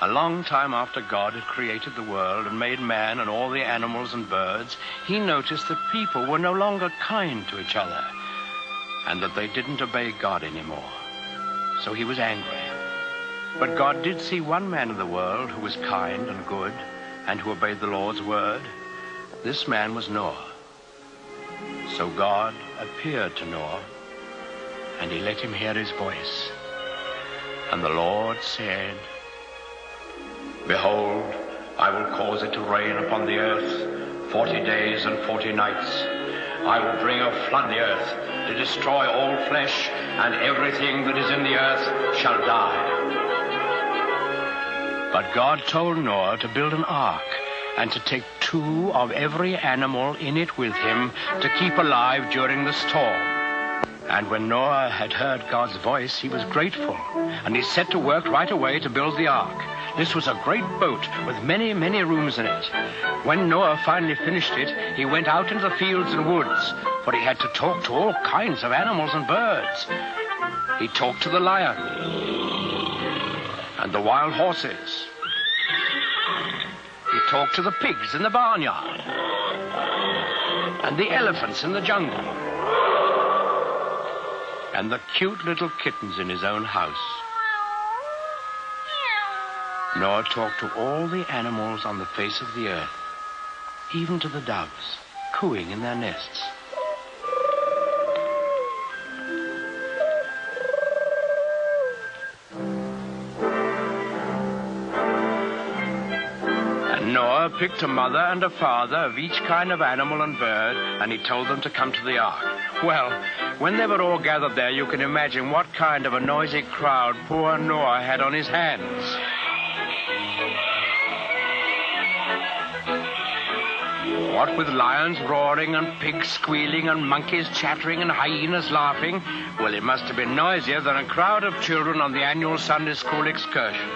A long time after God had created the world and made man and all the animals and birds, he noticed that people were no longer kind to each other and that they didn't obey God anymore. So he was angry. But God did see one man in the world who was kind and good and who obeyed the Lord's word. This man was Noah. So God appeared to Noah and he let him hear his voice. And the Lord said, "Behold, I will cause it to rain upon the earth 40 days and 40 nights. I will bring a flood the earth to destroy all flesh, and everything that is in the earth shall die." But God told Noah to build an ark and to take 2 of every animal in it with him to keep alive during the storm. And when Noah had heard God's voice, he was grateful, and he set to work right away to build the ark. This was a great boat with many, many rooms in it. When Noah finally finished it, he went out into the fields and woods, for he had to talk to all kinds of animals and birds. He talked to the lion and the wild horses. He talked to the pigs in the barnyard and the elephants in the jungle and the cute little kittens in his own house. Noah talked to all the animals on the face of the earth, even to the doves, cooing in their nests. And Noah picked a mother and a father of each kind of animal and bird, and he told them to come to the ark. Well, when they were all gathered there, you can imagine what kind of a noisy crowd poor Noah had on his hands. What with lions roaring and pigs squealing and monkeys chattering and hyenas laughing, well, it must have been noisier than a crowd of children on the annual Sunday school excursion.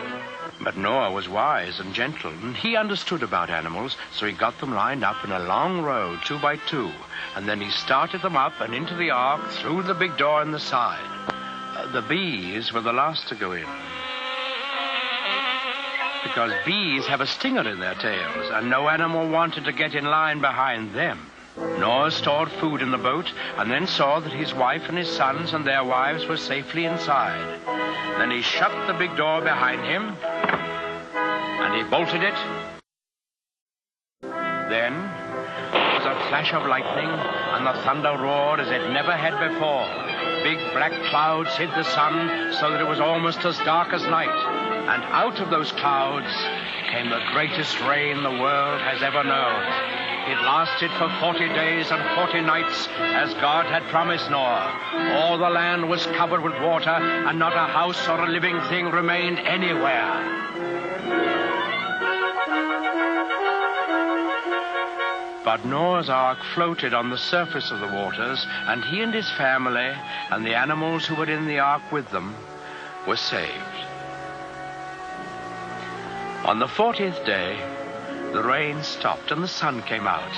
But Noah was wise and gentle, and he understood about animals, so he got them lined up in a long row, 2 by 2, and then he started them up and into the ark through the big door in the side. The bees were the last to go in, because bees have a stinger in their tails, and no animal wanted to get in line behind them. Noah stored food in the boat, and then saw that his wife and his sons and their wives were safely inside. Then he shut the big door behind him, and he bolted it. Then there was a flash of lightning, and the thunder roared as it never had before. Big black clouds hid the sun so that it was almost as dark as night. And out of those clouds came the greatest rain the world has ever known. It lasted for 40 days and 40 nights, as God had promised Noah. All the land was covered with water, and not a house or a living thing remained anywhere. But Noah's ark floated on the surface of the waters, and he and his family and the animals who were in the ark with them were saved. On the 40th day, the rain stopped and the sun came out.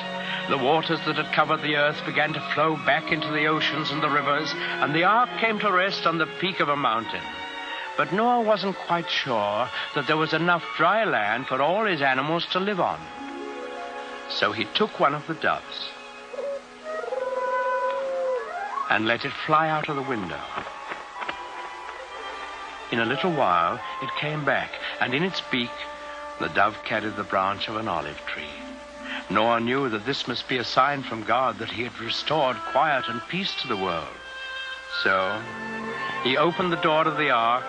The waters that had covered the earth began to flow back into the oceans and the rivers, and the ark came to rest on the peak of a mountain. But Noah wasn't quite sure that there was enough dry land for all his animals to live on. So he took one of the doves and let it fly out of the window. In a little while, it came back, and in its beak, the dove carried the branch of an olive tree. Noah knew that this must be a sign from God that he had restored quiet and peace to the world. So he opened the door of the ark,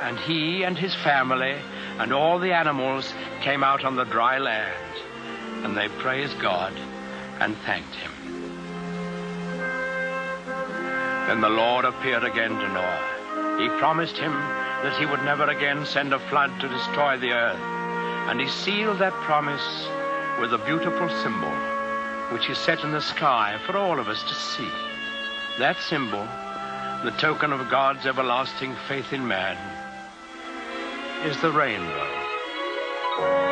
and he and his family and all the animals came out on the dry land, and they praised God and thanked him. Then the Lord appeared again to Noah. He promised him that he would never again send a flood to destroy the earth. And he sealed that promise with a beautiful symbol, which he set in the sky for all of us to see. That symbol the token of God's everlasting faith in man, is the rainbow.